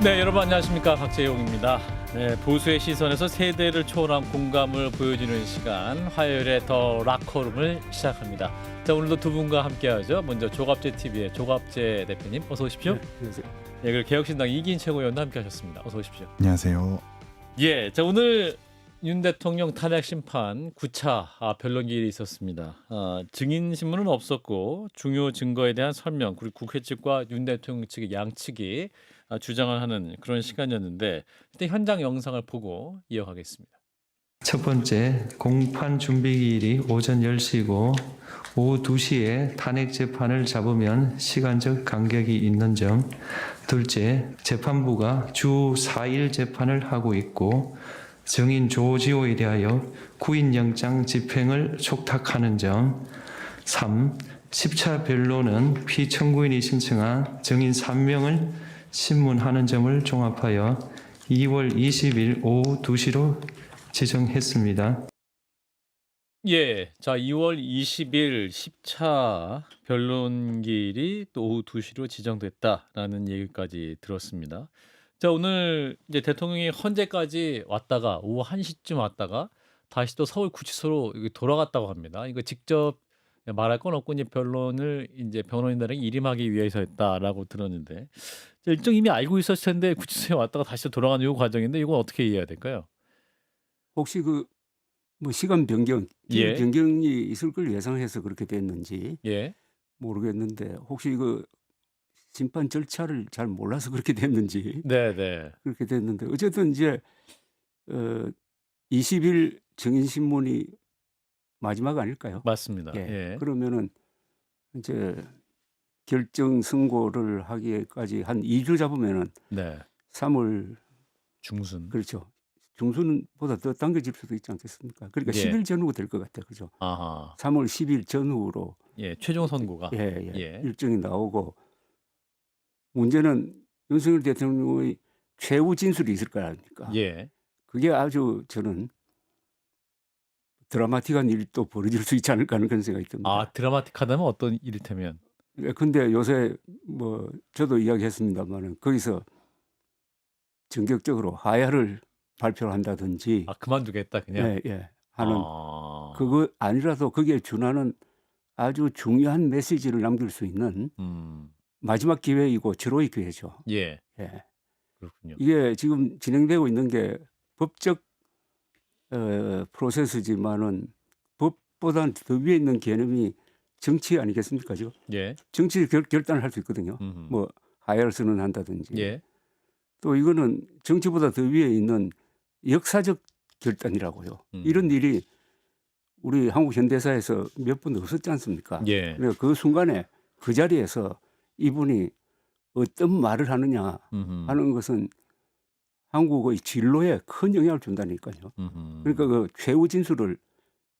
네, 여러분 안녕하십니까. 박재용입니다. 네, 보수의 시선에서 세대를 초월한 공감을 보여주는 시간 화요일에 더 락커룸을 시작합니다. 자, 오늘도 두 분과 함께하죠. 먼저 조갑재 TV의 조갑재 대표님 어서 오십시오. 네, 안녕하세요. 네, 그리고 개혁신당 이기인 최고위원도 함께하셨습니다. 어서 오십시오. 안녕하세요. 예, 자 오늘 윤 대통령 탄핵 심판 9차 변론기일이 있었습니다. 증인 신문은 없었고 중요 증거에 대한 설명 그리고 국회 측과 윤 대통령 측의 양측이 주장을 하는 그런 시간이었는데 일단 현장 영상을 보고 이어가겠습니다. 첫 번째, 공판 준비기일이 오전 10시고 오후 2시에 탄핵 재판을 잡으면 시간적 간격이 있는 점. 둘째, 재판부가 주 4일 재판을 하고 있고 증인 조지호에 대하여 구인영장 집행을 촉탁하는 점. 3. 10차 변론은 피청구인이 신청한 증인 3명을 신문하는 점을 종합하여 2월 20일 오후 2시로 지정했습니다. 예, 자 2월 20일 10차 변론기일이 또 오후 2시로 지정됐다라는 얘기까지 들었습니다. 자 오늘 이제 대통령이 헌재까지 왔다가 오후 1시쯤 왔다가 다시 또 서울 구치소로 돌아갔다고 합니다. 이거 직접 말할 건 없고 이제 변론을 이제 변호인단에게 일임하기 위해서 했다라고 들었는데 자, 일정 이미 알고 있었을 텐데 구치소에 왔다가 다시 또 돌아가는 요 과정인데 이건 어떻게 이해해야 될까요? 혹시 뭐 시간 변경, 예. 변경이 있을 걸 예상해서 그렇게 됐는지 예. 모르겠는데 혹시 심판 절차를 잘 몰라서 그렇게 됐는지 네. 그렇게 됐는데 어쨌든 이제 20일 증인 신문이 마지막 아닐까요? 맞습니다. 예. 예. 그러면은 이제 결정 선고를 하기까지 한 2주 잡으면은 네. 3월 중순. 그렇죠. 중순보다 더 당겨질 수도 있지 않겠습니까? 그러니까 예. 10일 전후가 될 것 같아요. 그죠? 아하. 3월 10일 전후로 예, 최종 선고가. 예. 일정이 나오고 문제는 윤석열 대통령의 최후 진술이 있을 거 아닙니까? 예. 그게 아주 저는 드라마틱한 일이 또 벌어질 수 있지 않을까 하는 그런 생각이 듭니다. 아, 드라마틱하다면 어떤 이를테면? 근데 요새 뭐 저도 이야기했습니다만은 거기서 전격적으로 하야를 발표를 한다든지 그만두겠다 그냥. 예. 하는 아. 그거 아니라도 거기에 준하는 아주 중요한 메시지를 남길 수 있는 마지막 기회이고 절호의 기회죠. 예. 예. 그렇군요. 이게 지금 진행되고 있는 게 법적 프로세스지만은 법보다는 더 위에 있는 개념이 정치 아니겠습니까? 지금 예. 정치 결단을 할 수 있거든요. 음흠. 뭐 하야를 선언한다든지. 예. 또 이거는 정치보다 더 위에 있는 역사적 결단이라고요. 이런 일이 우리 한국 현대사에서 몇 번 없었지 않습니까? 예. 그러니까 그 순간에 그 자리에서 이분이 어떤 말을 하느냐 하는 것은 한국의 진로에 큰 영향을 준다니까요. 그러니까 그 최후 진술을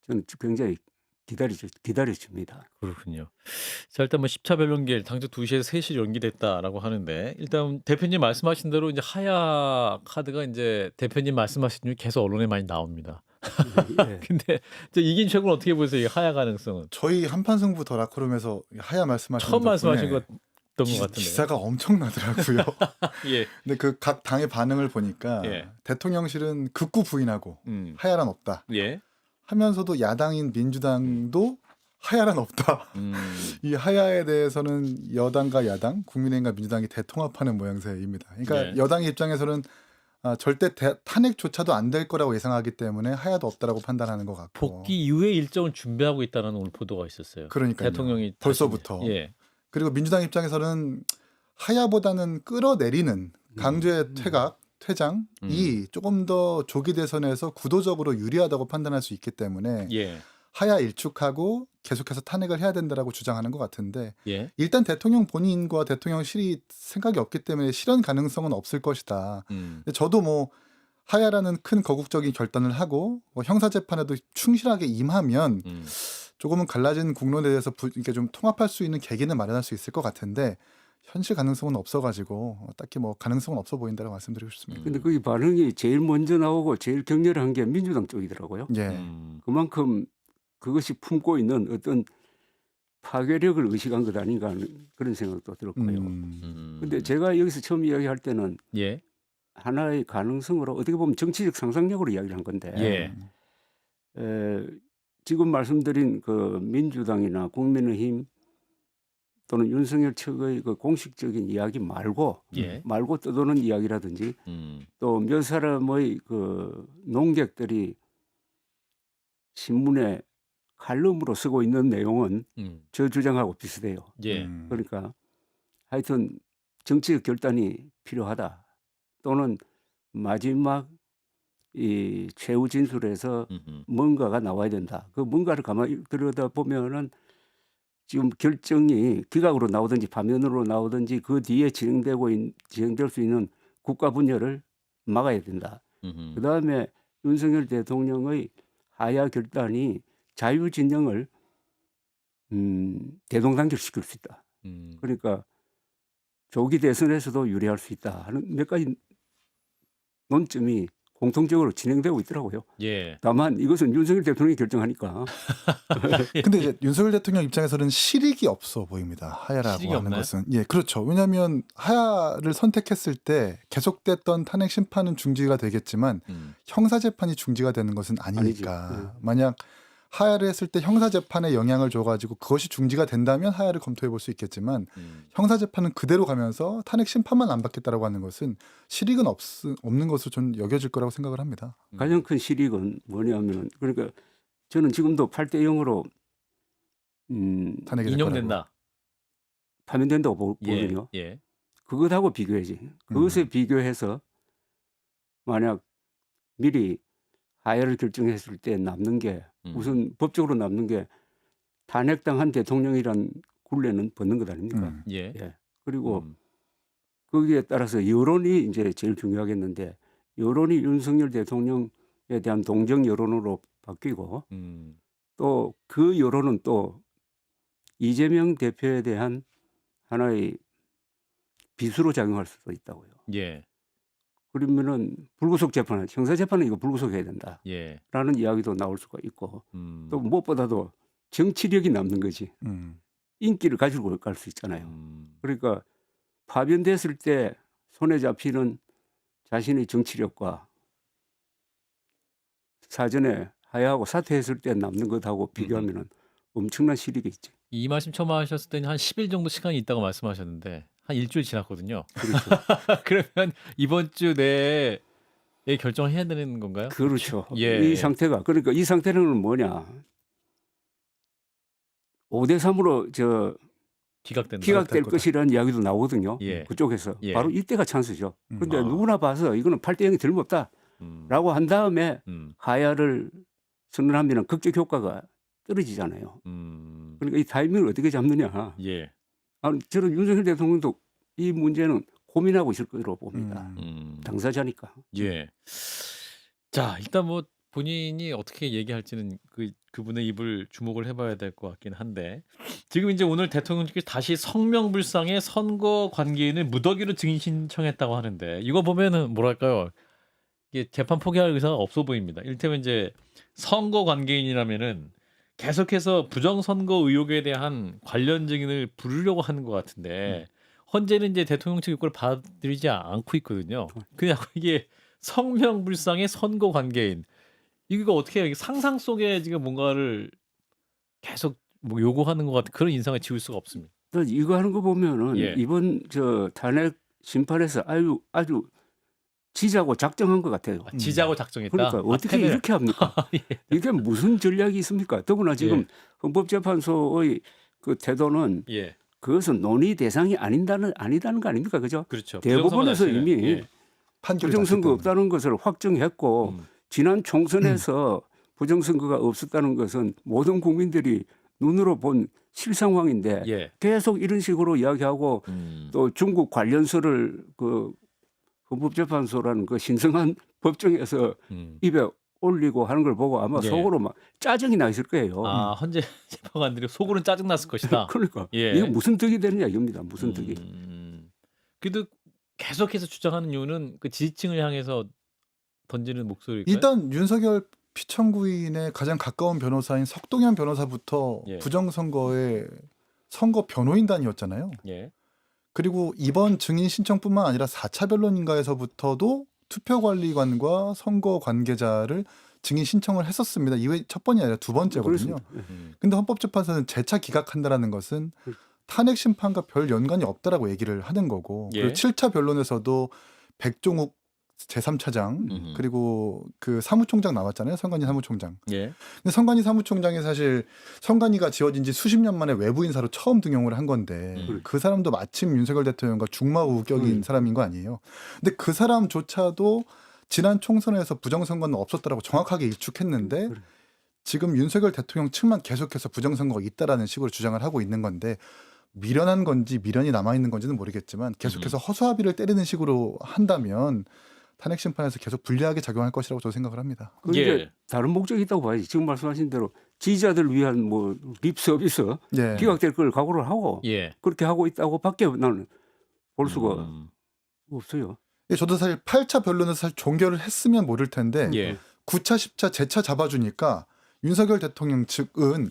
저는 굉장히 기다려줍니다. 그렇군요. 자, 일단 뭐 10차 변론기일 당초 2시에서 3시로 연기됐다라고 하는데 일단 대표님 말씀하신 대로 이제 하야 카드가 이제 대표님 말씀하신 중에 계속 언론에 많이 나옵니다. 예. 근데 이긴 최고는 어떻게 보세요? 이 하야 가능성은? 저희 한판 승부 더 라커룸에서 하야 말씀하신 처음 말씀하신 것 같던 것 같은데. 기사가 엄청나더라고요. 예. 근데 그 각 당의 반응을 보니까 예. 대통령실은 극구 부인하고 하야란 없다. 예. 하면서도 야당인 민주당도 하야란 없다. 이 하야에 대해서는 여당과 야당, 국민의힘과 민주당이 대통합하는 모양새입니다. 그러니까 네. 여당의 입장에서는 절대 탄핵조차도 안 될 거라고 예상하기 때문에 하야도 없다라고 판단하는 것 같고. 복귀 이후에 일정을 준비하고 있다는 오늘 보도가 있었어요. 그러니까요. 대통령이 벌써부터. 예. 그리고 민주당 입장에서는 하야보다는 끌어내리는 강제 퇴장이 조금 더 조기 대선에서 구도적으로 유리하다고 판단할 수 있기 때문에 예. 하야 일축하고 계속해서 탄핵을 해야 된다라고 주장하는 것 같은데 예. 일단 대통령 본인과 대통령실이 생각이 없기 때문에 실현 가능성은 없을 것이다. 근데 저도 뭐 하야라는 큰 거국적인 결단을 하고 뭐 형사재판에도 충실하게 임하면 조금은 갈라진 국론에 대해서 이렇게 좀 통합할 수 있는 계기는 마련할 수 있을 것 같은데 현실 가능성은 없어가지고 딱히 뭐 가능성은 없어 보인다고 말씀드리고 싶습니다. 근데 그 반응이 제일 먼저 나오고 제일 격렬한 게 민주당 쪽이더라고요. 예. 그만큼 그것이 품고 있는 어떤 파괴력을 의식한 것 아닌가 하는 그런 생각도 들었고요. 근데 제가 여기서 처음 이야기할 때는 예. 하나의 가능성으로 어떻게 보면 정치적 상상력으로 이야기를 한 건데 예. 지금 말씀드린 그 민주당이나 국민의힘 또는 윤석열 측의 그 공식적인 이야기 말고 예. 떠도는 이야기라든지 또 몇 사람의 그 논객들이 신문에 칼럼으로 쓰고 있는 내용은 저 주장하고 비슷해요. 예. 그러니까 하여튼 정치적 결단이 필요하다. 또는 마지막 이 최후 진술에서 뭔가가 나와야 된다. 그 뭔가를 가만히 들여다보면은 지금 결정이 기각으로 나오든지 파면으로 나오든지 그 뒤에 진행될 수 있는 국가 분열을 막아야 된다. 그다음에 윤석열 대통령의 하야 결단이 자유 진영을 대동단결시킬 수 있다. 그러니까 조기 대선에서도 유리할 수 있다 하는 몇 가지 논점이 공통적으로 진행되고 있더라고요. 예. 다만 이것은 윤석열 대통령이 결정하니까. 근데 이제 윤석열 대통령 입장에서는 실익이 없어 보입니다. 하야라고 실익이 하는 없나요? 것은. 예, 그렇죠. 왜냐하면 하야를 선택했을 때 계속됐던 탄핵 심판은 중지가 되겠지만 형사 재판이 중지가 되는 것은 아니니까. 아니지. 만약 하야를 했을 때 형사 재판에 영향을 줘가지고 그것이 중지가 된다면 하야를 검토해 볼 수 있겠지만 형사 재판은 그대로 가면서 탄핵 심판만 안 받겠다라고 하는 것은 실익은 없는 것으로 저는 여겨질 거라고 생각을 합니다. 가장 큰 실익은 뭐냐면 그러니까 저는 지금도 8대 0으로 탄핵이 될 인용된다. 파면된다고 예. 보거든요. 예. 그것하고 비교해야지. 그것에 비교해서 만약 미리 하야를 결정했을 때 남는 게 우선 법적으로 남는 게 탄핵당한 대통령이란 굴레는 벗는 것 아닙니까? 거라고요. 예. 예. 그리고 거기에 따라서 여론이 이제 제일 중요하겠는데 여론이 윤석열 대통령에 대한 동정 여론으로 바뀌고 또 그 여론은 또 이재명 대표에 대한 하나의 비수로 작용할 수도 있다고요. 예. 그러면은 불구속 재판, 형사 재판은 이거 불구속해야 된다라는 예. 이야기도 나올 수가 있고 또 무엇보다도 정치력이 남는 거지. 인기를 가지고 갈 수 있잖아요. 그러니까 파변됐을 때 손에 잡히는 자신의 정치력과 사전에 하야하고 사퇴했을 때 남는 것하고 비교하면은 엄청난 실익이 있지. 이 말씀 처음 하셨을 때는 한 10일 정도 시간이 있다고 말씀하셨는데 한 일주일 지났거든요. 그렇죠. 그러면 이번 주 내에 결정을 해야 되는 건가요? 그렇죠. 예. 이 상태가 그러니까 이 상태는 뭐냐? 5대 3으로 저 기각된다. 기각될 거다. 것이라는 이야기도 나오거든요. 예. 그쪽에서 예. 바로 이때가 찬스죠. 그런데 아. 누구나 봐서 이거는 8대 0이 들림없다라고 한 다음에 하야를 선언하면 극적 효과가 떨어지잖아요. 그러니까 이 타이밍을 어떻게 잡느냐. 예. 저는 윤석열 대통령도 이 문제는 고민하고 있을 거로 봅니다. 당사자니까. 예. 자, 일단 뭐 본인이 어떻게 얘기할지는 그분의 입을 주목을 해봐야 될 것 같긴 한데 지금 이제 오늘 대통령께서 다시 성명불상의 선거 관계인을 무더기로 증인 신청했다고 하는데 이거 보면은 뭐랄까요? 이게 재판 포기할 의사가 없어 보입니다. 이를테면 이제 선거 관계인이라면은 계속해서 부정선거 의혹에 대한 관련 증인을 부르려고 하는 것 같은데 현재는 이제 대통령 측 요구를 받아들이지 않고 있거든요. 그냥 이게 성명불상의 선거 관계인 이거 어떻게 해요? 상상 속에 지금 뭔가를 계속 뭐 요구하는 것 같은 그런 인상을 지울 수가 없습니다. 이거 하는 거 보면은 예. 이번 저 탄핵 심판에서 아주 지자고 작정한 것 같아요. 지자고 작정했다. 그러니까 어떻게 패배를. 이렇게 합니까? 예. 이게 무슨 전략이 있습니까? 더구나 지금 헌법재판소의 그 태도는 예. 그것은 논의 대상이 아니다는 거 아닙니까? 그죠? 그렇죠. 대법원에서 부정선거 이미 자체는, 판결이 부정선거 났기 없다는 것을 확정했고 지난 총선에서 부정선거가 없었다는 것은 모든 국민들이 눈으로 본 실상황인데 예. 계속 이런 식으로 이야기하고 또 중국 관련서를 그 헌법재판소라는 그 신성한 법정에서 입에 올리고 하는 걸 보고 아마 예. 속으로 막 짜증이 나 있을 거예요. 아, 현재 재판관들이 속으로는 짜증 났을 것이다. 그러니까 예. 이게 무슨 득이 되느냐 이겁니다. 무슨 득이. 그래도 계속해서 주장하는 이유는 그 지지층을 향해서 던지는 목소리일까요? 일단 윤석열 피청구인의 가장 가까운 변호사인 석동현 변호사부터 예. 부정선거의 선거 변호인단이었잖아요. 예. 그리고 이번 증인 신청뿐만 아니라 4차 변론인가에서부터도 투표관리관과 선거 관계자를 증인 신청을 했었습니다. 이게 첫 번이 아니라 두 번째거든요. 그렇습니다. 예. 근데 헌법재판소는 재차 기각한다라는 것은 탄핵 심판과 별 연관이 없다라고 얘기를 하는 거고, 예. 그리고 7차 변론에서도 백종욱 제3차장 음흠. 그리고 그 사무총장 나왔잖아요. 선관위 사무총장. 예. 근데 선관위 사무총장이 사실 선관위가 지어진 지 수십 년 만에 외부 인사로 처음 등용을 한 건데 그 사람도 마침 윤석열 대통령과 중마우격인 사람인 거 아니에요. 근데 그 사람조차도 지난 총선에서 부정선거는 없었다라고 정확하게 일축했는데 그래. 지금 윤석열 대통령 측만 계속해서 부정선거가 있다라는 식으로 주장을 하고 있는 건데, 미련한 건지 미련이 남아있는 건지는 모르겠지만 계속해서 허수아비를 때리는 식으로 한다면 탄핵 심판에서 계속 불리하게 작용할 것이라고 저는 생각을 합니다. 그게 예. 다른 목적이 있다고 봐야지. 지금 말씀하신 대로 지지자들 위한 뭐 립 서비스 예. 기각될 걸 각오를 하고 예. 그렇게 하고 있다고밖에 나는 볼 수가 음. 없어요. 예, 저도 사실 8차 변론에서 사실 종결을 했으면 모를 텐데 예. 9차, 10차, 재차 잡아주니까 윤석열 대통령 측은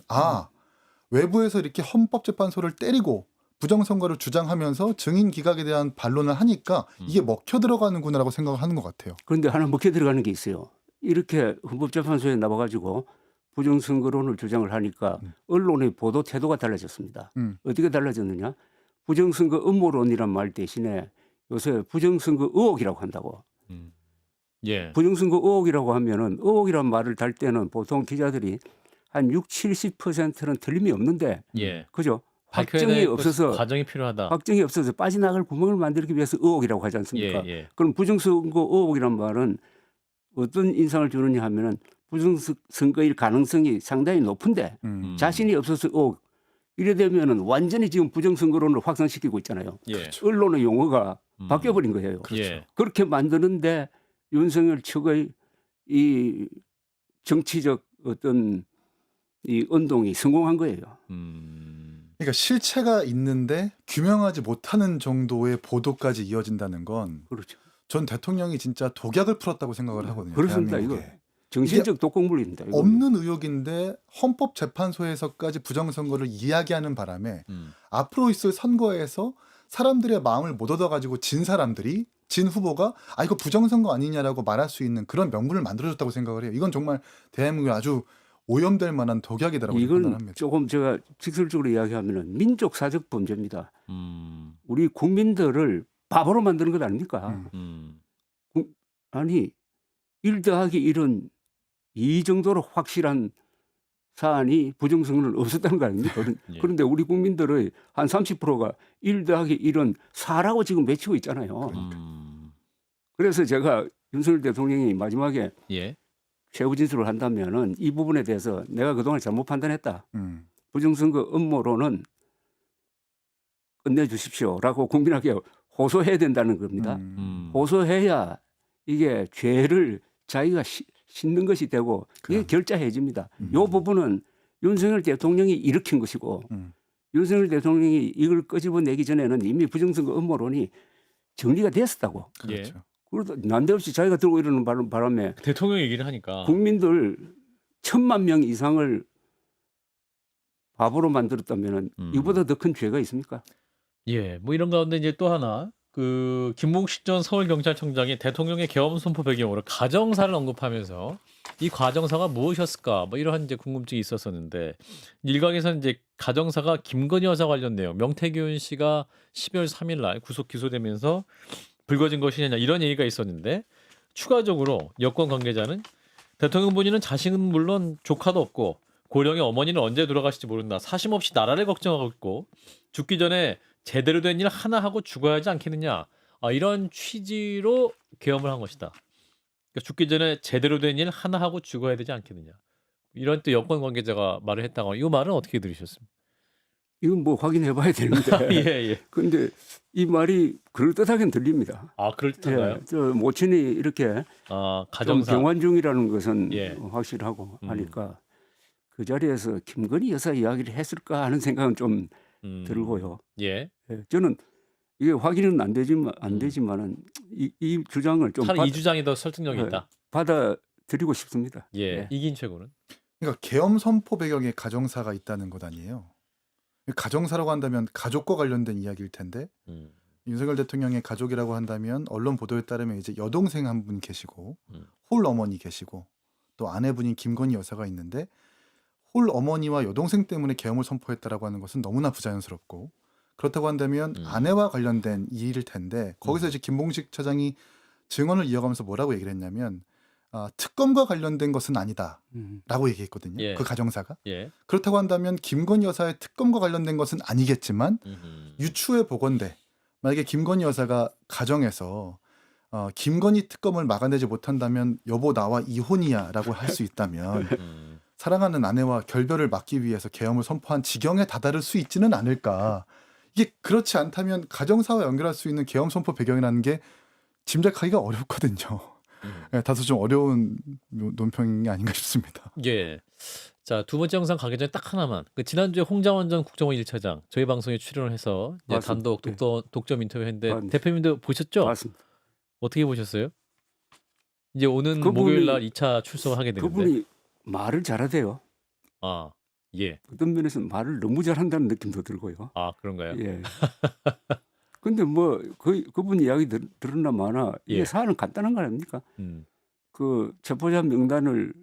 외부에서 이렇게 헌법재판소를 때리고 부정선거를 주장하면서 증인 기각에 대한 반론을 하니까 이게 먹혀 들어가는구나라고 생각을 하는 것 같아요. 그런데 하나 먹혀 들어가는 게 있어요. 이렇게 헌법재판소에 나와가지고 부정선거론을 주장을 하니까 언론의 보도 태도가 달라졌습니다. 어떻게 달라졌느냐? 부정선거 음모론이란 말 대신에 요새 부정선거 의혹이라고 한다고. 예. 부정선거 의혹이라고 하면은 의혹이란 말을 달 때는 보통 기자들이 한 60~70%는 틀림이 없는데, 예. 그죠? 밝혀야 확정이 될 없어서 과정이 필요하다. 확정이 없어서 빠져나갈 구멍을 만들기 위해서 의혹이라고 하지 않습니까? 예. 예. 그럼 부정선거 의혹이란 말은 어떤 인상을 주느냐 하면은 부정선거일 가능성이 상당히 높은데 자신이 없어서 의혹. 이래 되면은 완전히 지금 부정선거론을 확산시키고 있잖아요. 예. 언론의 용어가 바뀌어버린 거예요. 예. 그렇게 만드는데 윤석열 측의 이 정치적 어떤 이 운동이 성공한 거예요. 그러니까 실체가 있는데 규명하지 못하는 정도의 보도까지 이어진다는 건 그렇죠. 전 대통령이 진짜 독약을 풀었다고 생각을 하거든요. 그렇습니다. 이거 대한민국에. 정신적 독극물입니다. 이거는. 없는 의혹인데 헌법재판소에서까지 부정선거를 이야기하는 바람에 앞으로 있을 선거에서 사람들의 마음을 못 얻어가지고 진 사람들이, 진 후보가 이거 부정선거 아니냐라고 말할 수 있는 그런 명분을 만들어줬다고 생각을 해요. 이건 정말 대한민국에 아주 오염될 만한 독약이다라고 이건 판단합니다. 조금 제가 직설적으로 이야기하면은 민족사적 범죄입니다. 우리 국민들을 바보로 만드는 것 아닙니까? 아니 1 더하기 1은 이 정도로 확실한 사안이 부정선거는 없었다는 거 아닙니까? 예. 그런데 우리 국민들의 한 30%가 1 더하기 1은 4라고 지금 외치고 있잖아요. 그래서 제가 윤석열 대통령이 마지막에 예. 최후 진술을 한다면은 이 부분에 대해서 내가 그동안 잘못 판단했다. 부정선거 음모론은 끝내주십시오라고 국민에게 호소해야 된다는 겁니다. 호소해야 이게 죄를 자기가 씻는 것이 되고 이게 결자해집니다. 이 부분은 윤석열 대통령이 일으킨 것이고 윤석열 대통령이 이걸 끄집어내기 전에는 이미 부정선거 음모론이 정리가 됐었다고. 그렇죠. 그래도 난데없이 자기가 들고 이러는 바람에 대통령 얘기를 하니까. 국민들 1,000만 명 이상을 바보로 만들었다면은 이보다 더 큰 죄가 있습니까? 예. 뭐 이런 가운데 이제 또 하나 그 김목식 전 서울경찰청장이 대통령의 계엄 선포 배경으로 가정사를 언급하면서 이 가정사가 무엇이었을까 뭐 이러한 이제 궁금증이 있었었는데, 일각에서는 이제 가정사가 김건희 여사 관련 내용, 명태균 씨가 12월 3일 날 구속 기소되면서 불거진 것이냐 이런 얘기가 있었는데, 추가적으로 여권 관계자는 대통령 본인은 자신은 물론 조카도 없고 고령의 어머니는 언제 돌아가실지 모른다. 사심 없이 나라를 걱정하고 있고 죽기 전에 제대로 된 일 하나 하고 죽어야 하지 않겠느냐. 이런 취지로 계엄을 한 것이다. 그러니까 죽기 전에 제대로 된 일 하나 하고 죽어야 되지 않겠느냐. 이런 또 여권 관계자가 말을 했다고. 이 말은 어떻게 들으셨습니까? 이건 뭐 확인해 봐야 되는데. 예, 예. 근데 이 말이 그럴듯하게 들립니다. 그럴듯한가요? 예, 저 모친이 이렇게 좀 가정사. 경환 중이라는 것은 예. 확실하고 하니까 그 자리에서 김건희 여사 이야기를 했을까 하는 생각은 좀 들고요. 예. 예, 저는 이게 확인은 안 되지만은 이 주장을 좀 차라리 이 주장이 더 설득력이 있다. 드리고 싶습니다. 예. 예. 이긴 최고는? 그러니까 계엄 선포 배경에 가정사가 있다는 것 아니에요. 가정사라고 한다면 가족과 관련된 이야기일 텐데 음. 윤석열 대통령의 가족이라고 한다면 언론 보도에 따르면 이제 여동생 한 분 계시고 음. 홀 어머니 계시고 또 아내분인 김건희 여사가 있는데 홀 어머니와 여동생 때문에 계엄을 선포했다라고 하는 것은 너무나 부자연스럽고 그렇다고 한다면 아내와 관련된 일일 텐데 거기서 이제 김봉식 차장이 증언을 이어가면서 뭐라고 얘기를 했냐면 특검과 관련된 것은 아니다라고 얘기했거든요. 예. 그 가정사가. 예. 그렇다고 한다면 김건희 여사의 특검과 관련된 것은 아니겠지만 유추해 보건대 만약에 김건희 여사가 가정에서 김건희 특검을 막아내지 못한다면 여보 나와 이혼이야라고 할 수 있다면 사랑하는 아내와 결별을 막기 위해서 계엄을 선포한 지경에 다다를 수 있지는 않을까. 이게 그렇지 않다면 가정사와 연결할 수 있는 계엄 선포 배경이라는 게 짐작하기가 어렵거든요. 네, 다소 좀 어려운 논평이 아닌가 싶습니다. 예. 자, 두 번째 영상 가기 전에 딱 하나만. 그 지난주에 홍장원 전 국정원 1차장 저희 방송에 출연을 해서 이제 맞습니다. 단독 예. 독점 인터뷰했는데 맞습니다. 대표님도 보셨죠? 맞습니다. 어떻게 보셨어요? 이제 오는 그분이- 목요일 날 2차 출석을 하게 되는데. 그분이 말을 잘하대요. 아, 예. 어떤 면에서는 말을 너무 잘한다는 느낌도 들고요. 아, 그런가요? 예. 근데 뭐 그분 이야기 들었나 마나 이게 예. 사안은 간단한 거 아닙니까? 음. 그 체포자 명단을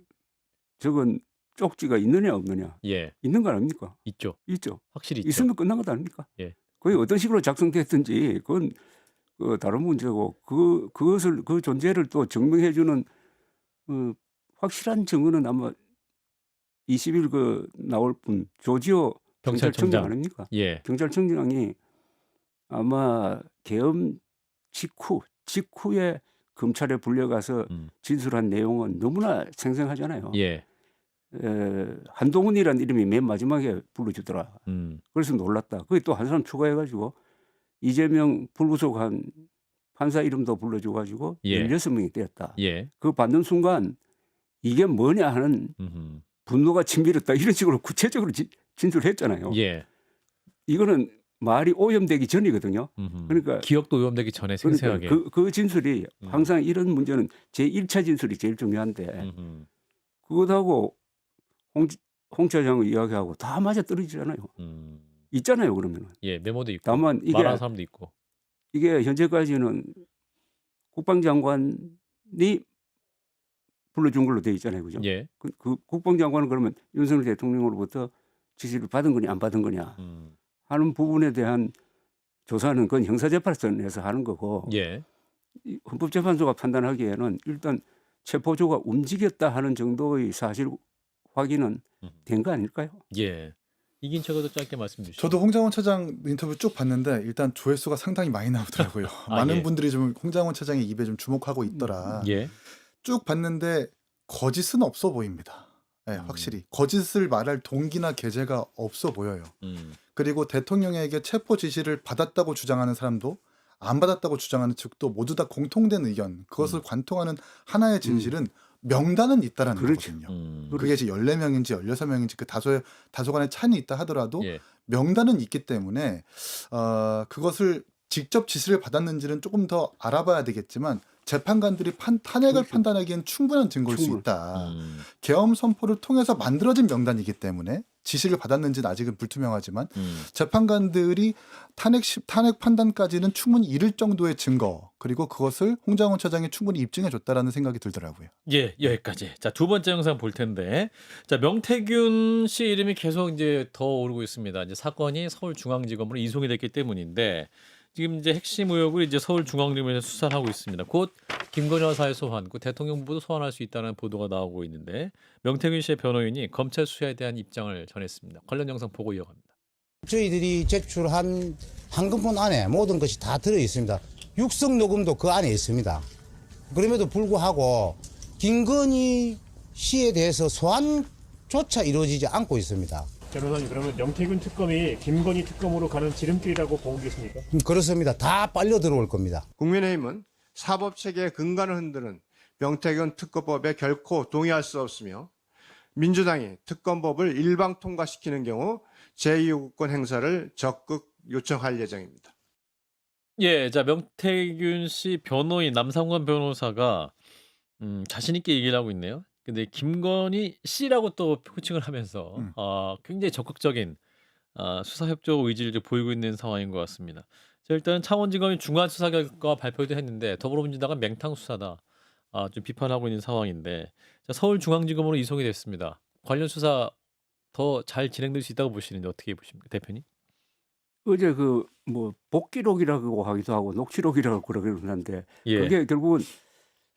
적은 쪽지가 있느냐 없느냐 예. 있는 거 아닙니까? 있죠. 있죠. 확실히 있죠. 있으면 끝난 것 아닙니까? 예. 그게 어떤 식으로 작성됐든지 그건 다른 문제고 그것을 그 존재를 또 증명해주는 확실한 증언은 아마 20일 나올 분 조지호 경찰청장 아닙니까? 예. 경찰청장이 아마 계엄 직후에 검찰에 불려가서 진술한 내용은 너무나 생생하잖아요. 예. 한동훈이라는 이름이 맨 마지막에 불러주더라. 음. 그래서 놀랐다. 그게 또 한 사람 추가해가지고 이재명 불구속한 판사 이름도 불러줘가지고 예. 16명이 되었다. 예. 그 받는 순간 이게 뭐냐 하는 음흠. 분노가 치밀었다. 이런 식으로 구체적으로 진술했잖아요. 예. 이거는 말이 오염되기 전이거든요. 음흠. 그러니까 기억도 오염되기 전에 생생하게. 그러니까 그 진술이 항상 이런 문제는 제1차 진술이 제일 중요한데 음흠. 그것하고 홍 차장의 이야기하고 다 맞아 떨어지잖아요. 있잖아요, 그러면은. 예, 메모도 있고. 다만 이게 말하는 사람도 있고. 이게 현재까지는 국방장관이 불러준 걸로 돼 있잖아요, 그죠? 예. 그 국방장관은 그러면 윤석열 대통령으로부터 지시를 받은 거냐 안 받은 거냐 하는 부분에 대한 조사는 그건 형사재판소에서 하는 거고 예. 이 헌법재판소가 판단하기에는 일단 체포조가 움직였다 하는 정도의 사실 확인은 된 거 아닐까요? 예. 이긴 최고도 짧게 말씀 주시죠. 저도 홍장원 차장 인터뷰 쭉 봤는데 일단 조회수가 상당히 많이 나오더라고요. 많은 예. 분들이 좀 홍장원 차장의 입에 좀 주목하고 있더라. 예. 쭉 봤는데 거짓은 없어 보입니다. 네, 확실히 거짓을 말할 동기나 계제가 없어 보여요. 그리고 대통령에게 체포 지시를 받았다고 주장하는 사람도 안 받았다고 주장하는 측도 모두 다 공통된 의견, 그것을 관통하는 하나의 진실은 명단은 있다라는 그렇죠. 거거든요. 그게 이제 14명인지 16명인지 그 다소간의 차이는 있다 하더라도 예. 명단은 있기 때문에 그것을 직접 지시를 받았는지는 조금 더 알아봐야 되겠지만 재판관들이 탄핵을 그렇죠. 판단하기엔 충분한 증거일 수 충분. 있다. 계엄 선포를 통해서 만들어진 명단이기 때문에 지시를 받았는지는 아직은 불투명하지만 재판관들이 탄핵 판단까지는 충분히 이를 정도의 증거 그리고 그것을 홍장원 차장이 충분히 입증해 줬다라는 생각이 들더라고요. 예, 여기까지. 자, 두 번째 영상 볼 텐데. 자, 명태균 씨 이름이 계속 이제 더 오르고 있습니다. 이제 사건이 서울중앙지검으로 이송이 됐기 때문인데 지금 이제 핵심 의혹을 이제 서울중앙지검에서 수사를 하고 있습니다. 곧 김건희 여사의 소환, 그 대통령부도 소환할 수 있다는 보도가 나오고 있는데 명태균 씨의 변호인이 검찰 수사에 대한 입장을 전했습니다. 관련 영상 보고 이어갑니다. 저희들이 제출한 한금폰 안에 모든 것이 다 들어 있습니다. 육성 녹음도 그 안에 있습니다. 그럼에도 불구하고 김건희 씨에 대해서 소환조차 이루어지지 않고 있습니다. 변호사님, 그러면 명태균 특검이 김건희 특검으로 가는 지름길이라고 보고 계십니까? 그렇습니다. 다 빨려 들어올 겁니다. 국민의힘은 사법체계의 근간을 흔드는 명태균 특검법에 결코 동의할 수 없으며 민주당이 특검법을 일방 통과시키는 경우 제2요구권 행사를 적극 요청할 예정입니다. 예, 자 명태균 씨 변호인 남상관 변호사가 자신 있게 얘기를 하고 있네요. 근데 김건희 씨라고 또 호칭을 하면서 음. 굉장히 적극적인 수사 협조 의지를 보이고 있는 상황인 것 같습니다. 자, 일단 창원지검이 중간 수사 결과 발표도 했는데 더불어민주당은 맹탕 수사다. 좀 비판하고 있는 상황인데 자, 서울중앙지검으로 이송이 됐습니다. 관련 수사 더 잘 진행될 수 있다고 보시는데 어떻게 보십니까, 대표님? 어제 그 뭐 복기록이라고 하기도 하고 녹취록이라고 그러긴 하는데 예. 그게 결국은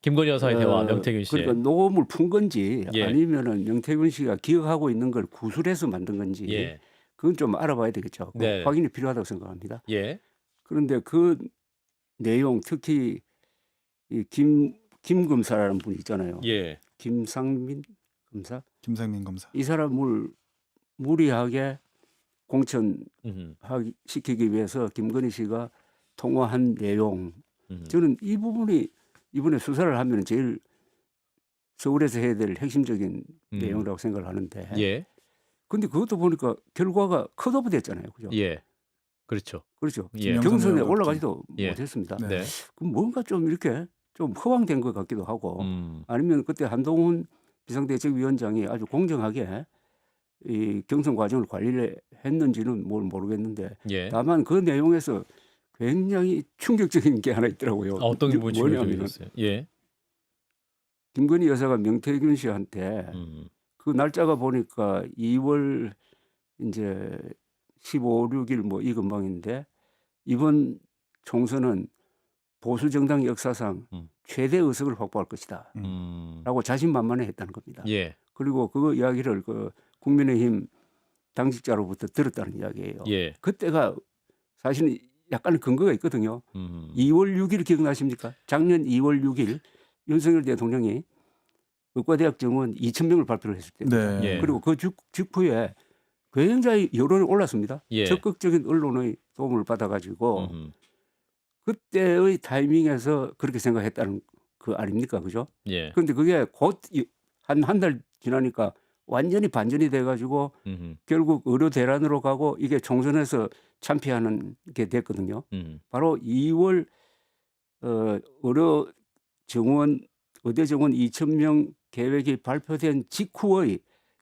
김건희 여사의 대화, 명태균 씨의. 그러니까 녹음을 푼 건지 예. 아니면은 명태균 씨가 기억하고 있는 걸 구술해서 만든 건지 예. 그건 좀 알아봐야 되겠죠. 그 네. 확인이 필요하다고 생각합니다. 예. 그런데 그 내용 특히 이 김 검사라는 분이 있잖아요. 예. 김상민 검사 김상민 검사. 이 사람을 무리하게 공천시키기 위해서 김건희 씨가 통화한 내용 저는 이 부분이 이번에 수사를 하면 제일 서울에서 해야 될 핵심적인 내용이라고 생각을 하는데 예. 근데 그것도 보니까 결과가 컷오프 됐잖아요. 그죠? 예. 그렇죠. 그렇죠. 예. 경선에 김영선 올라가지도 예. 못했습니다. 네. 네. 그럼 뭔가 좀 이렇게 좀 허황된 것 같기도 하고 아니면 그때 한동훈 비상대책위원장이 아주 공정하게 이 경선 과정을 관리를 했는지는 모르겠는데 예. 다만 그 내용에서 굉장히 충격적인 게 하나 있더라고요. 어떤 부분이 뭐냐면 충격적이었어요? 예. 김건희 여사가 명태균 씨한테 그 날짜가 보니까 2월 이제 15, 16일 뭐 이 근방인데 이번 총선은 보수 정당 역사상 최대 의석을 확보할 것이다. 라고 자신만만해 했다는 겁니다. 예. 그리고 그 이야기를 그 국민의힘 당직자로부터 들었다는 이야기예요. 예. 그때가 사실은 약간 근거가 있거든요. 2월 6일 기억나십니까? 작년 2월 6일 윤석열 대통령이 의과대학 정원 2,000명을 발표를 했을 때입니다. 네. 예. 그리고 그 직후에 굉장히 여론이 올랐습니다. 예. 적극적인 언론의 도움을 받아가지고 그때의 타이밍에서 그렇게 생각했다는 그 아닙니까, 그죠? 예. 그런데 그게 곧 한 달 지나니까 완전히 반전이 돼가지고 결국 의료 대란으로 가고 이게 총선에서 참패하는 게 됐거든요. 바로 2월 의료 정원 의대 정원 2,000명 계획이 발표된 직후의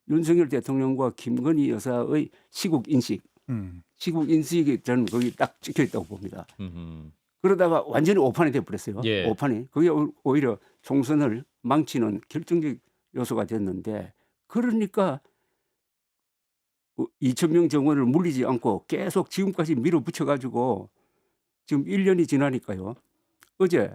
윤석열 대통령과 김건희 여사의 시국 인식이 저는 거기 딱 찍혀 있다고 봅니다. 그러다가 완전히 오판이 돼버렸어요. 예. 오판이 그게 오히려 총선을 망치는 결정적 요소가 됐는데 그러니까 2,000명 정원을 물리지 않고 계속 지금까지 밀어붙여가지고 지금 1년이 지나니까요. 어제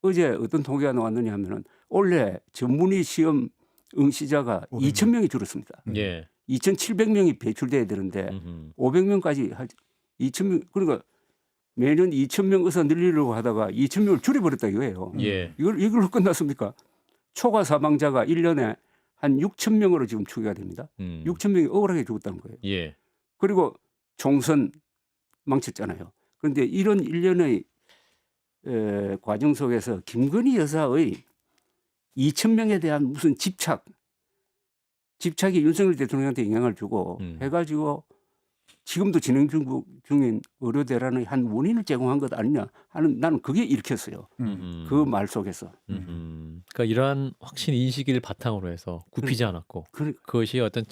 어떤 통계가 나왔느냐 하면은 원래 전문의 시험 응시자가 2,000명이 줄었습니다. 예. 2,700명이 배출돼야 되는데 500명까지 2,000명 그러니까 매년 2,000명 의사 늘리려고 하다가 2,000명을 줄여버렸다 이거예요. 예. 이걸로 끝났습니까? 초과 사망자가 1년에 한 6,000명으로 지금 추계가 됩니다. 6,000명이 억울하게 죽었다는 거예요. 예. 그리고 총선 망쳤잖아요. 그런데 이런 일련의 과정 속에서 김건희 여사의 2,000명에 대한 무슨 집착이 윤석열 대통령한테 영향을 주고 해가지고 지금도 진행 중인 의료 대란의 한 원인을 제공한 것 아니냐 하는 나는 그게 읽혔어요. 그 말 속에서. 그러니까 이러한 확신 인식을 바탕으로 해서 굽히지 않았고 그것이 어떤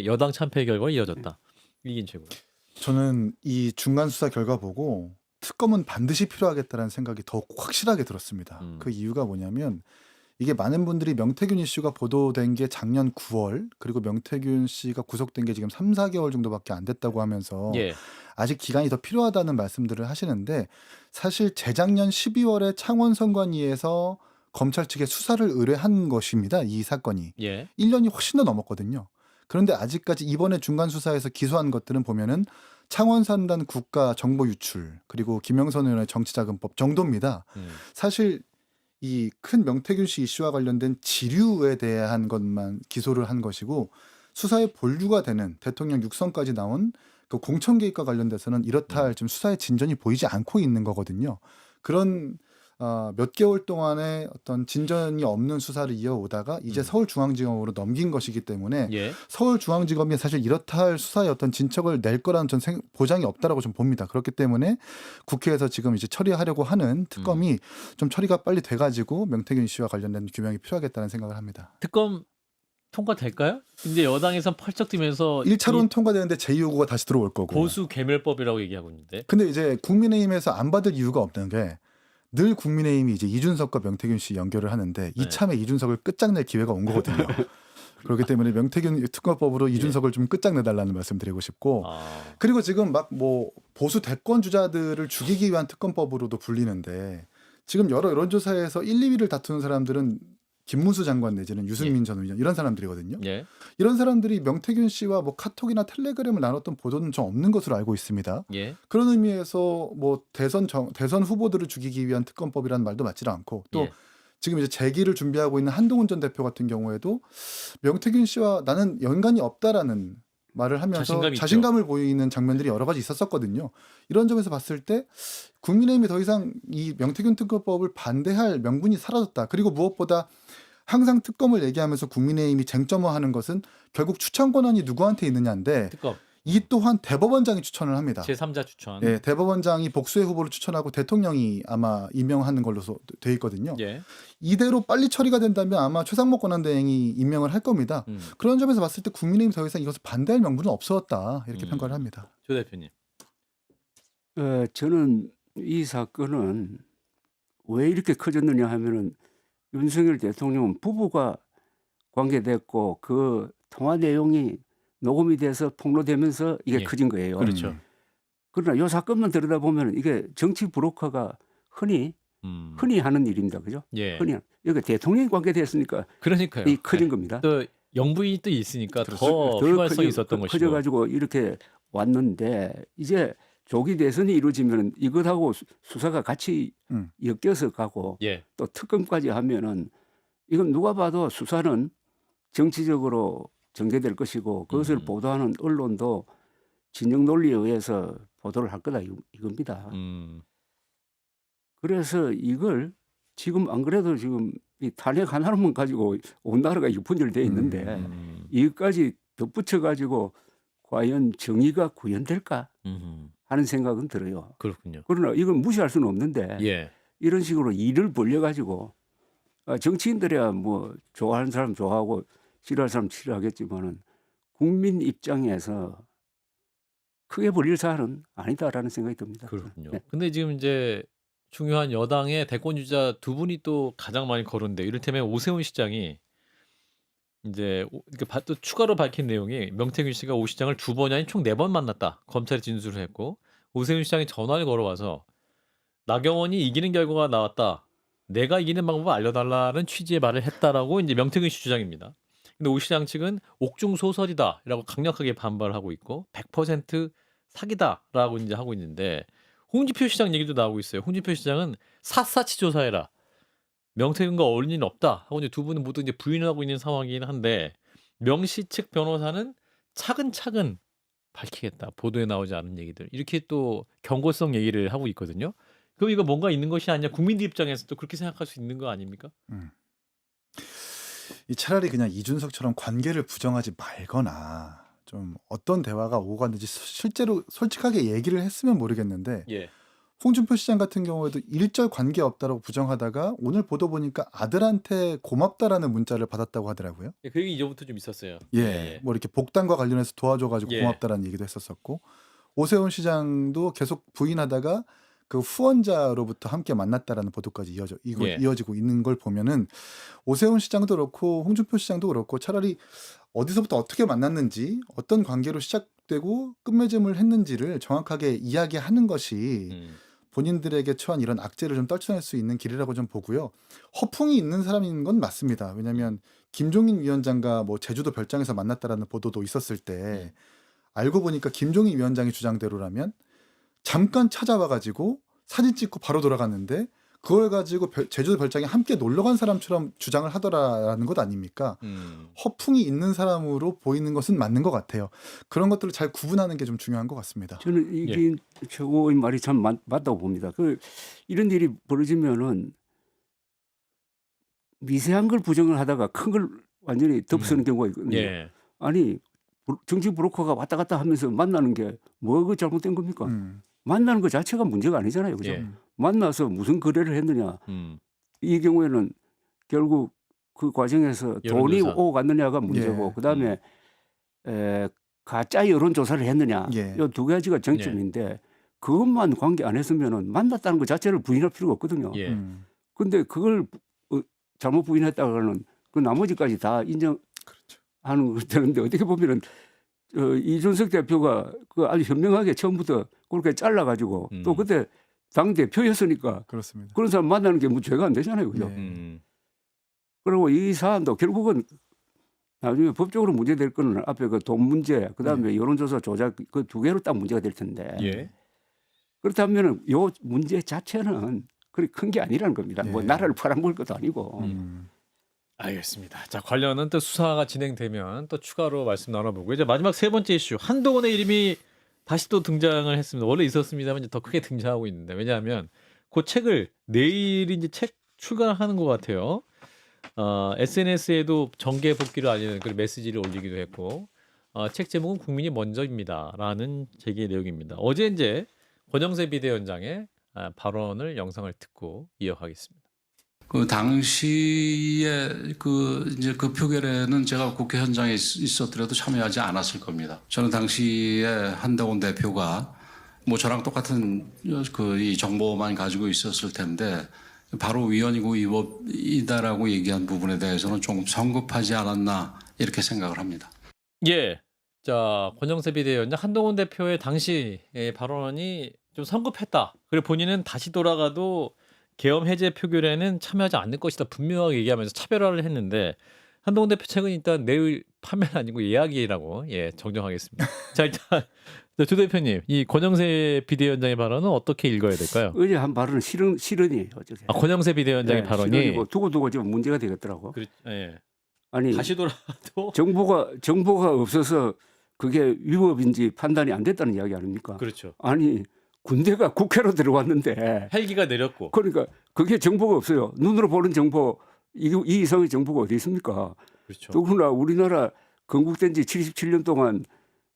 여당 참패 결과로 이어졌다. 이긴 최고. 저는 이 중간 수사 결과 보고 특검은 반드시 필요하겠다는 생각이 더 확실하게 들었습니다. 그 이유가 뭐냐면 이게 많은 분들이 명태균 이슈가 보도된 게 작년 9월 그리고 명태균 씨가 구속된 게 지금 3, 4개월 정도밖에 안 됐다고 하면서 예. 아직 기간이 더 필요하다는 말씀들을 하시는데 사실 재작년 12월에 창원선관위에서 검찰 측에 수사를 의뢰한 것입니다. 이 사건이. 예. 1년이 훨씬 더 넘었거든요. 그런데 아직까지 이번에 중간 수사에서 기소한 것들은 보면은 창원산단 국가 정보 유출 그리고 김영선 의원의 정치자금법 정도입니다. 사실 이 큰 명태균 씨 이슈와 관련된 지류에 대한 것만 기소를 한 것이고 수사의 본류가 되는 대통령 육성까지 나온 그 공천 개입과 관련돼서는 이렇다 할 좀 수사의 진전이 보이지 않고 있는 거거든요. 그런 몇 개월 동안의 어떤 진전이 없는 수사를 이어오다가 이제 서울중앙지검으로 넘긴 것이기 때문에 예. 서울중앙지검이 사실 이렇다 할 수사의 어떤 진척을 낼 거라는 전 보장이 없다라고 좀 봅니다. 그렇기 때문에 국회에서 지금 이제 처리하려고 하는 특검이 좀 처리가 빨리 돼가지고 명태균 씨와 관련된 규명이 필요하겠다는 생각을 합니다. 특검 통과될까요? 이제 여당에선 펄쩍 뛰면서 1차로는 통과되는데 제2요구가 다시 들어올 거고. 보수 괴멸법이라고 얘기하고 있는데. 근데 이제 국민의힘에서 안 받을 이유가 없는 게 늘 국민의힘이 이제 이준석과 명태균 씨 연결을 하는데 이참에 이준석을 끝장낼 기회가 온 거거든요. 그렇기 때문에 명태균 특검법으로 이준석을 좀 끝장내달라는 말씀드리고 싶고 그리고 지금 막 뭐 보수 대권 주자들을 죽이기 위한 특검법으로도 불리는데 지금 여러 여론조사에서 1, 2위를 다투는 사람들은 김문수 장관 내지는 유승민 전 의원 이런 사람들이거든요. 예. 이런 사람들이 명태균 씨와 뭐 카톡이나 텔레그램을 나눴던 보도는 좀 없는 것으로 알고 있습니다. 예. 그런 의미에서 뭐 대선 후보들을 죽이기 위한 특검법이라는 말도 맞지도 않고 또 예. 지금 이제 재기를 준비하고 있는 한동훈 전 대표 같은 경우에도 명태균 씨와 나는 연관이 없다라는 말을 하면서 자신감을 보이는 장면들이 여러 가지 있었었거든요. 이런 점에서 봤을 때 국민의힘이 더 이상 이 명태균 특검법을 반대할 명분이 사라졌다. 그리고 무엇보다 항상 특검을 얘기하면서 국민의힘이 쟁점화하는 것은 결국 추천 권한이 누구한테 있느냐인데 특검. 이 또한 대법원장이 추천을 합니다. 제3자 추천. 예, 대법원장이 복수의 후보를 추천하고 대통령이 아마 임명하는 걸로 돼 있거든요. 예. 이대로 빨리 처리가 된다면 아마 최상목 권한대행이 임명을 할 겁니다. 그런 점에서 봤을 때 국민의힘이 더 이상 이것을 반대할 명분은 없었다 이렇게 평가를 합니다. 조 대표님. 저는 이 사건은 왜 이렇게 커졌느냐 하면은 윤석열 대통령은 부부가 관계됐고 그 통화 내용이 녹음이 돼서 폭로되면서 이게 예. 커진 거예요. 그렇죠. 그러나 이 사건만 들여다보면 이게 정치 브로커가 흔히 하는 일입니다. 그죠? 예. 흔히 여기 대통령이 관계됐으니까 그러니까요. 이 커진 겁니다. 또 영부인이 또 있으니까 더 휘발성이 있었던 것이고. 커져가지고 이렇게 왔는데 이제 조기 대선이 이루어지면 이것하고 수사가 같이 엮여서 가고 예. 또 특검까지 하면은 이건 누가 봐도 수사는 정치적으로 전개될 것이고 그것을 보도하는 언론도 진영 논리에 의해서 보도를 할 거다 이겁니다. 그래서 이걸 지금 안 그래도 지금 이 탄핵 하나만 가지고 온 나라가 분열되어 있는데 이것까지 덧붙여 가지고 과연 정의가 구현될까 하는 생각은 들어요. 그렇군요. 그러나 이건 무시할 수는 없는데 예. 이런 식으로 일을 벌려 가지고 정치인들이야 뭐 좋아하는 사람 좋아하고 싫어할 사람 싫어하겠지만은 국민 입장에서 크게 벌릴 사안은 아니다라는 생각이 듭니다. 그렇군요. 네. 근데 지금 이제 중요한 여당의 대권 주자 두 분이 또 가장 많이 거론돼. 이를테면 오세훈 시장이 이제 또 추가로 밝힌 내용이 명태균 씨가 오 시장을 두 번이 아닌 총 4번 만났다. 검찰이 진술을 했고 오세훈 시장이 전화를 걸어와서 나경원이 이기는 결과가 나왔다. 내가 이기는 방법을 알려달라는 취지의 말을 했다라고 이제 명태균 씨 주장입니다. 근데 오 시장 측은 옥중소설이다라고 강력하게 반발하고 있고 100% 사기다라고 이제 하고 있는데 홍준표 시장 얘기도 나오고 있어요. 홍준표 시장은 샅샅이 조사해라. 명태균과 어울릴 일은 없다 하고 이제 두 분은 모두 이제 부인하고 있는 상황이긴 한데 명씨 측 변호사는 차근차근 밝히겠다. 보도에 나오지 않은 얘기들 이렇게 또 경고성 얘기를 하고 있거든요. 그럼 이거 뭔가 있는 것이 아니냐 국민들 입장에서도 그렇게 생각할 수 있는 거 아닙니까? 이 차라리 그냥 이준석처럼 관계를 부정하지 말거나 좀 어떤 대화가 오고 갔는지 실제로 솔직하게 얘기를 했으면 모르겠는데 예. 홍준표 시장 같은 경우에도 일절 관계 없다라고 부정하다가 오늘 보도 보니까 아들한테 고맙다라는 문자를 받았다고 하더라고요. 그 얘기 이전부터 좀 있었어요. 예, 뭐 이렇게 복당과 관련해서 도와줘가지고 예. 고맙다라는 얘기도 했었었고 오세훈 시장도 계속 부인하다가 그 후원자로부터 함께 만났다라는 보도까지 이어지고 있는 걸 보면은 오세훈 시장도 그렇고 홍준표 시장도 그렇고 차라리 어디서부터 어떻게 만났는지 어떤 관계로 시작되고 끝맺음을 했는지를 정확하게 이야기하는 것이 본인들에게 처한 이런 악재를 좀 떨쳐낼 수 있는 길이라고 좀 보고요. 허풍이 있는 사람인 건 맞습니다. 왜냐하면 김종인 위원장과 뭐 제주도 별장에서 만났다라는 보도도 있었을 때 알고 보니까 김종인 위원장의 주장대로라면 잠깐 찾아와가지고 사진 찍고 바로 돌아갔는데 그걸 가지고 제주도 별장에 함께 놀러 간 사람처럼 주장을 하더라라는 것 아닙니까? 허풍이 있는 사람으로 보이는 것은 맞는 것 같아요. 그런 것들을 잘 구분하는 게 좀 중요한 것 같습니다. 저는 이게 최고의 말이 참 맞다고 봅니다. 이런 일이 벌어지면은 미세한 걸 부정을 하다가 큰 걸 완전히 덮쓰는 경우가 있거든요. 예. 아니 정치 브로커가 왔다 갔다 하면서 만나는 게 뭐가 잘못된 겁니까? 만나는 것 자체가 문제가 아니잖아요. 그죠? 예. 만나서 무슨 거래를 했느냐. 이 경우에는 결국 그 과정에서 돈이 여론조사. 오고 갔느냐가 문제고 예. 그다음에 가짜 여론조사를 했느냐. 예. 이 두 가지가 정점인데 그것만 관계 안 했으면은 만났다는 것 자체를 부인할 필요가 없거든요. 예. 근데 그걸 잘못 부인했다가는 그 나머지까지 다 인정하는 것 되는데 어떻게 보면은 이준석 대표가 그 아주 현명하게 처음부터 그렇게 잘라가지고 또 그때 당 대표였으니까 그렇습니다. 그런 사람 만나는 게 뭐 죄가 안 되잖아요, 그죠? 그리고 이 사안도 결국은 나중에 법적으로 문제될 거는 앞에 그 돈 문제, 그다음에 여론조사 조작 그 두 개로 딱 문제가 될 텐데 예. 그렇다면은 요 문제 자체는 그리 큰 게 아니라는 겁니다. 뭐 예. 나라를 팔아먹을 것도 아니고. 알겠습니다. 자, 관련은 또 수사가 진행되면 또 추가로 말씀 나눠보고 이제 마지막 세 번째 이슈 한동훈의 이름이 다시 또 등장을 했습니다. 원래 있었습니다만 이제 더 크게 등장하고 있는데 왜냐하면 그 책을 내일 이제 책 출간하는 것 같아요. SNS에도 정계 복귀를 알리는 그런 메시지를 올리기도 했고 책 제목은 국민이 먼저입니다라는 제기의 내용입니다. 어제 이제 권영세 비대위원장의 발언을 영상을 듣고 이어가겠습니다. 그 당시에 이제 그 표결에는 제가 국회 현장에 있었더라도 참여하지 않았을 겁니다. 저는 당시에 한동훈 대표가 뭐 저랑 똑같은 이 정보만 가지고 있었을 텐데 바로 위헌이고 위법이다라고 얘기한 부분에 대해서는 조금 성급하지 않았나 이렇게 생각을 합니다. 예. 자, 권영세 비대위원장 한동훈 대표의 당시 발언이 좀 성급했다. 그리고 본인은 다시 돌아가도 계엄 해제 표결에는 참여하지 않을 것이다. 분명하게 얘기하면서 차별화를 했는데 한동훈 대표 책은 일단 내일 판매는 아니고 예약이라고 정정하겠습니다. 자, 일단 조 대표님, 이 권영세 비대위원장의 발언은 어떻게 읽어야 될까요? 어제 한 발언은 실언이에요. 어저께. 권영세 비대위원장의 발언이 실언이고 두고두고 지금 문제가 되겠더라고. 예. 아니 다시 돌아도 정보가 없어서 그게 위법인지 판단이 안 됐다는 이야기 아닙니까? 그렇죠. 아니 군대가 국회로 들어왔는데 헬기가 내렸고 그러니까 그게 정보가 없어요. 눈으로 보는 정보 이 이상의 정보가 어디 있습니까? 그렇죠. 더구나 우리나라 건국된 지 77년 동안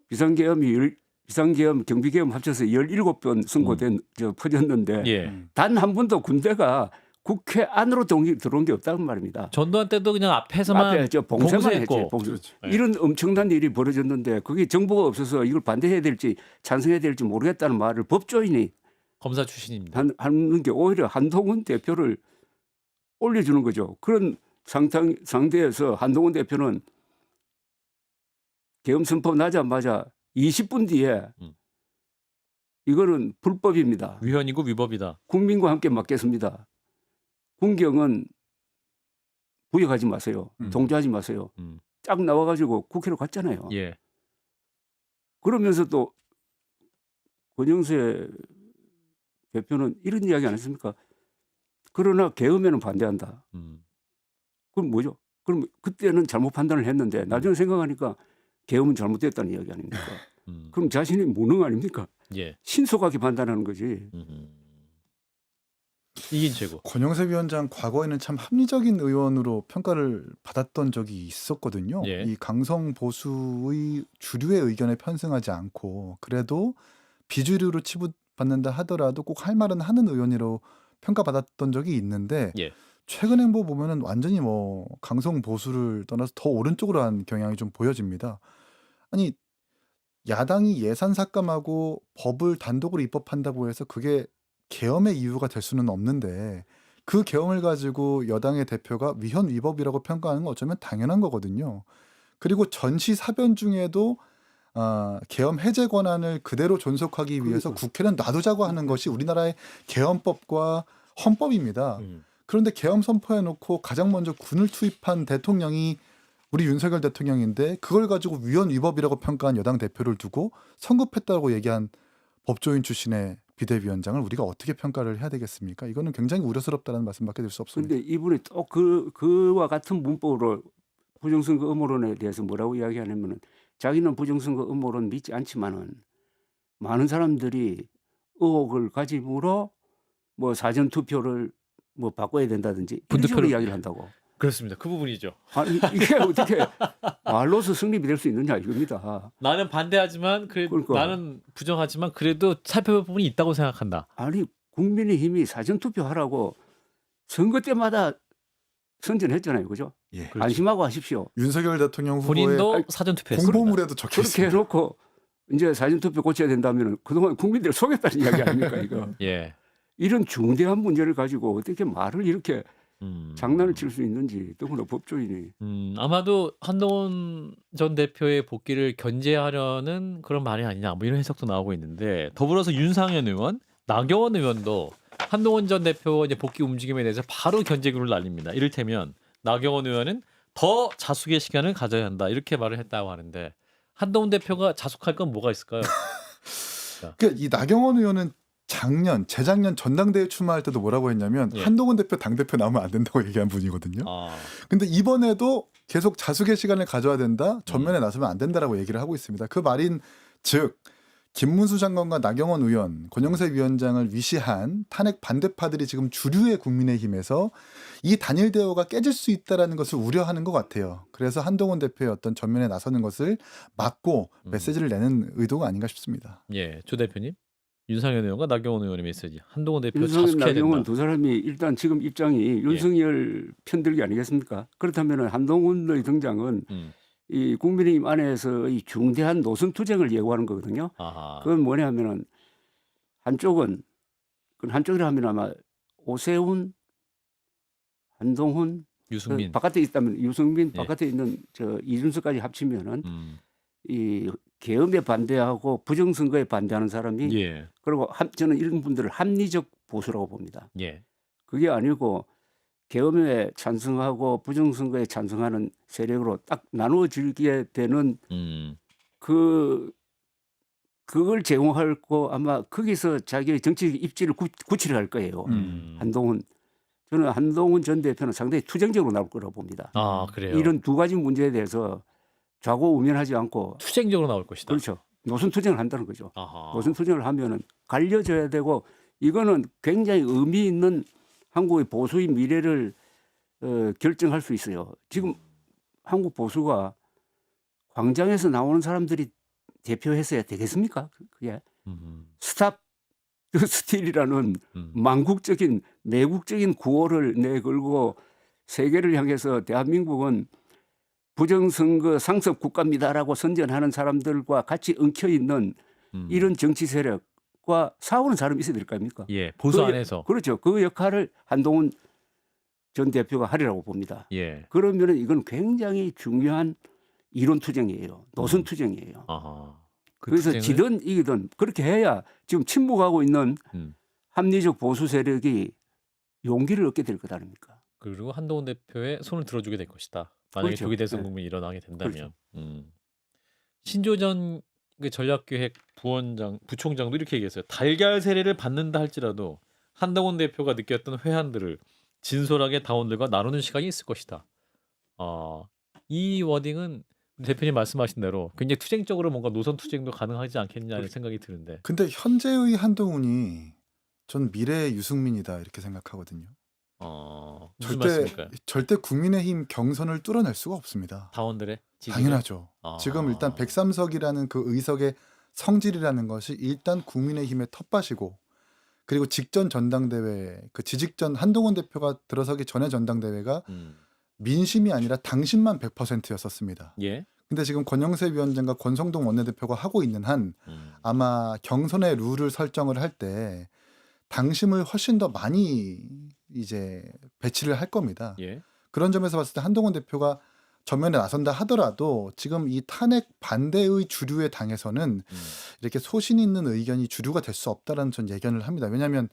비상계엄 경비계엄 합쳐서 17번 선고된 퍼졌는데 예. 단 한 번도 군대가 국회 안으로 들어온 게 없다는 말입니다. 전두환 때도 그냥 앞에서만 앞에 봉쇄만 봉쇄했고. 했지. 그렇죠. 이런 엄청난 일이 벌어졌는데 그게 정보가 없어서 이걸 반대해야 될지 찬성해야 될지 모르겠다는 말을 법조인이 검사 출신입니다. 하는 게 오히려 한동훈 대표를 올려주는 거죠. 그런 상대에서 한동훈 대표는 계엄 선포 나자마자 20분 뒤에 이거는 불법입니다. 위헌이고 위법이다. 국민과 함께 맡겠습니다. 군경은 부여하지 마세요. 동조하지 마세요. 쫙 나와가지고 국회로 갔잖아요. 예. 그러면서 또 권영세 대표는 이런 이야기 안 했습니까? 그러나 계엄에는 반대한다. 그럼 뭐죠? 그럼 그때는 잘못 판단을 했는데 나중에 생각하니까 계엄은 잘못됐다는 이야기 아닙니까? 그럼 자신이 무능 아닙니까? 예. 신속하게 판단하는 거지. 이긴 최고. 권영세 위원장 과거에는 참 합리적인 의원으로 평가를 받았던 적이 있었거든요. 예. 이 강성 보수의 주류의 의견에 편승하지 않고 그래도 비주류로 치부받는다 하더라도 꼭 할 말은 하는 의원으로 평가받았던 적이 있는데 예. 최근 행보 보면은 완전히 뭐 강성 보수를 떠나서 더 오른쪽으로 한 경향이 좀 보여집니다. 아니 야당이 예산 삭감하고 법을 단독으로 입법한다고 해서 그게 계엄의 이유가 될 수는 없는데 그 계엄을 가지고 여당의 대표가 위헌 위법이라고 평가하는 건 어쩌면 당연한 거거든요. 그리고 전시 사변 중에도 계엄 해제 권한을 그대로 존속하기 위해서 국회는 놔두자고 하는 것이 우리나라의 계엄법과 헌법입니다. 그런데 계엄 선포해놓고 가장 먼저 군을 투입한 대통령이 우리 윤석열 대통령인데 그걸 가지고 위헌 위법이라고 평가한 여당 대표를 두고 성급했다고 얘기한 법조인 출신의 비대위원장을 우리가 어떻게 평가를 해야 되겠습니까? 이거는 굉장히 우려스럽다는 말씀밖에 드릴 수 없습니다. 근데 이분이 또 그와 같은 문법으로 부정선거 음모론에 대해서 뭐라고 이야기하냐면은 자기는 부정선거 음모론 믿지 않지만은 많은 사람들이 의혹을 가짐으로 뭐 사전 투표를 뭐 바꿔야 된다든지 이런 식으로 분투표를- 이야기를 한다고. 그렇습니다. 그 부분이죠. 아니 이게 어떻게 말로서 성립이 될 수 있느냐 이겁니다. 나는 반대하지만 그러니까. 나는 부정하지만 그래도 살펴볼 부분이 있다고 생각한다. 아니 국민의힘이 사전 투표하라고 선거 때마다 선전했잖아요, 그죠? 예. 그렇죠. 안심하고 하십시오. 윤석열 대통령 후보의 본인도 사전 투표했습니다. 공보물에도 적혀 그렇게 있습니다. 해놓고 이제 사전 투표 고쳐야 된다면 그동안 국민들을 속였다는 이야기 아닙니까 이거? 예. 이런 중대한 문제를 가지고 어떻게 말을 이렇게 장난을 칠 수 있는지 더구나 법조인이. 아마도 한동훈 전 대표의 복귀를 견제하려는 그런 말이 아니냐 뭐 이런 해석도 나오고 있는데 더불어서 윤상현 의원, 나경원 의원도 한동훈 전 대표 이제 복귀 움직임에 대해서 바로 견제구를 날립니다. 이를테면 나경원 의원은 더 자숙의 시간을 가져야 한다 이렇게 말을 했다고 하는데 한동훈 대표가 자숙할 건 뭐가 있을까요? 그러니까 이 나경원 의원은 재작년 전당대회 출마할 때도 뭐라고 했냐면 예. 한동훈 대표 당대표 나오면 안 된다고 얘기한 분이거든요. 아, 근데 이번에도 계속 자숙의 시간을 가져야 된다, 전면에 나서면 안 된다라고 얘기를 하고 있습니다. 그 말인 즉 김문수 장관과 나경원 의원, 권영세 위원장을 위시한 탄핵 반대파들이 지금 주류의 국민의힘에서 이 단일 대우가 깨질 수 있다라는 것을 우려하는 것 같아요. 그래서 한동훈 대표의 어떤 전면에 나서는 것을 막고 메시지를 내는 의도가 아닌가 싶습니다. 예, 조 대표님, 윤상현 의원과 나경원 의원의 메시지. 한동훈 대표 윤석열, 자숙해야 나경원 된다. 두 사람이 일단 지금 입장이 윤석열 편들기 아니겠습니까? 그렇다면 한동훈의 등장은 음. 이 국민의힘 안에서의 중대한 노선 투쟁을 예고하는 거거든요. 아하. 그건 뭐냐면은 한쪽이라 하면 아마 오세훈, 한동훈, 유승민. 바깥에 있다면 유승민, 예. 바깥에 있는 저 이준석까지 합치면은 이 계엄에 반대하고 부정선거에 반대하는 사람이 예. 그리고 저는 이런 분들을 합리적 보수라고 봅니다. 예. 그게 아니고 계엄에 찬성하고 부정선거에 찬성하는 세력으로 딱 나누어지게 되는 그걸 제공할 거 아마 거기서 자기의 정치적 입지를 굳히려 할 거예요. 한동훈. 저는 한동훈 전 대표는 상당히 투쟁적으로 나올 거라고 봅니다. 아, 그래요. 이런 두 가지 문제에 대해서 좌고우면하지 않고 투쟁적으로 나올 것이다. 그렇죠. 노선 투쟁을 한다는 거죠. 아하. 노선 투쟁을 하면은 갈려져야 되고 이거는 굉장히 의미 있는 한국의 보수의 미래를 결정할 수 있어요. 지금 한국 보수가 광장에서 나오는 사람들이 대표했어야 되겠습니까? 그게 스탑 더 스틸이라는 망국적인 매국적인 구호를 내걸고 세계를 향해서 대한민국은 부정선거 상습 국가입니다라고 선전하는 사람들과 같이 엉켜 있는 이런 정치 세력과 싸우는 사람이 있어야 될 거 아닙니까? 예, 보수 안에서. 그렇죠. 그 역할을 한동훈 전 대표가 하리라고 봅니다. 예. 그러면은 이건 굉장히 중요한 이론 투쟁이에요. 노선 투쟁이에요. 아하. 그 그래서 투쟁을- 지든 이기든 그렇게 해야 지금 침묵하고 있는 합리적 보수 세력이 용기를 얻게 될 것 아닙니까? 그리고 한동훈 대표의 손을 들어주게 될 것이다. 만약에 그렇죠. 조기 대선 네. 국면이 일어나게 된다면. 신조전 전략기획 부총장도 이렇게 얘기했어요. 달걀 세례를 받는다 할지라도 한동훈 대표가 느꼈던 회한들을 진솔하게 당원들과 나누는 시간이 있을 것이다. 이 워딩은 대표님 말씀하신 대로 굉장히 투쟁적으로 뭔가 노선 투쟁도 가능하지 않겠냐는 생각이 드는데. 근데 현재의 한동훈이 전 미래의 유승민이다 이렇게 생각하거든요. 무슨 말씀일까요? 절대 국민의힘 경선을 뚫어낼 수가 없습니다. 당원들의 지지가? 당연하죠. 지금 일단 103석이라는 그 의석의 성질이라는 것이 일단 국민의힘의 텃밭이고, 그리고 직전 전당대회 그 지직전 한동훈 대표가 들어서기 전에 전당대회가 민심이 아니라 당심만 100%였었습니다. 예. 근데 지금 권영세 위원장과 권성동 원내대표가 하고 있는 한 아마 경선의 룰을 설정을 할 때 당심을 훨씬 더 많이 이제 배치를 할 겁니다. 예. 그런 점에서 봤을 때 한동훈 대표가 전면에 나선다 하더라도 지금 이 탄핵 반대의 주류의 당에서는 이렇게 소신 있는 의견이 주류가 될 수 없다라는 전 예견을 합니다. 왜냐하면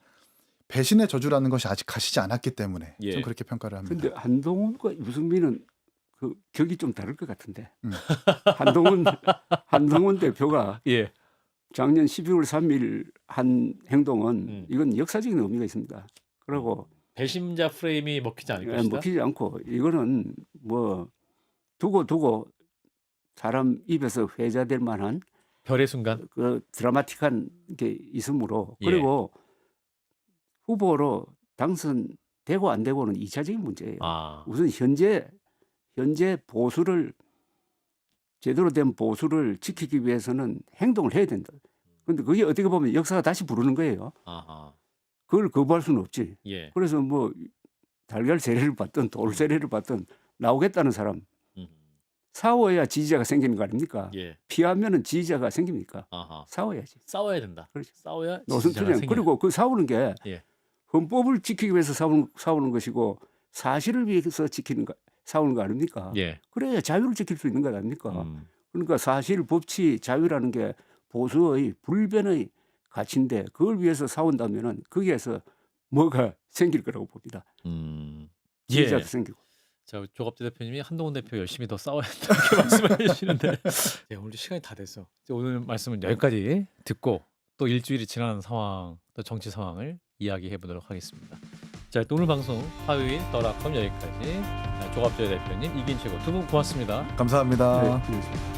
배신의 저주라는 것이 아직 가시지 않았기 때문에 예. 좀 그렇게 평가를 합니다. 근데 한동훈과 유승민은 그 격이 좀 다를 것 같은데. 음. 한동훈 대표가 예. 작년 12월 3일 한 행동은 음. 이건 역사적인 의미가 있습니다. 그리고 배심자 프레임이 먹히지 않을 것이다. 먹히지 않고 이거는 뭐 두고 사람 입에서 회자될 만한 별의 순간. 그 드라마틱한 게 있으므로 예. 그리고 후보로 당선되고 안 되고는 2차적인 문제예요. 아. 우선 현재 보수를 제대로 된 보수를 지키기 위해서는 행동을 해야 된다. 그런데 그게 어떻게 보면 역사가 다시 부르는 거예요. 아하. 그걸 거부할 수는 없지. 예. 그래서 뭐 달걀 세례를 받든 돌 세례를 받든 나오겠다는 사람 음. 싸워야 지지자가 생기는 거 아닙니까? 예. 피하면은 지지자가 생깁니까? 아하. 싸워야지. 싸워야 된다. 그렇죠. 싸워야 노선 지지자가 투쟁. 생긴다. 그리고 그 싸우는 게 예. 헌법을 지키기 위해서 싸우는 것이고 사실을 위해서 싸우는 거 아닙니까? 예. 그래야 자유를 지킬 수 있는 거 아닙니까? 음. 그러니까 사실, 법치, 자유라는 게 보수의 불변의 가치인데 그걸 위해서 싸운다면은 거기에서 뭐가 생길 거라고 봅니다. 예. 지지자도 생기고. 자, 조갑재 대표님이 한동훈 대표 열심히 더 싸워야 한다 이렇게 말씀해 주시는데 네, 오늘도 시간이 다 됐어. 이제 오늘 말씀은 여기까지 듣고 또 일주일이 지난 상황, 또 정치 상황을 이야기해 보도록 하겠습니다. 자, 또 오늘 방송 화요일 떠라컴 여기까지. 조갑재 대표님, 이긴채고 두 분 고맙습니다. 감사합니다. 네,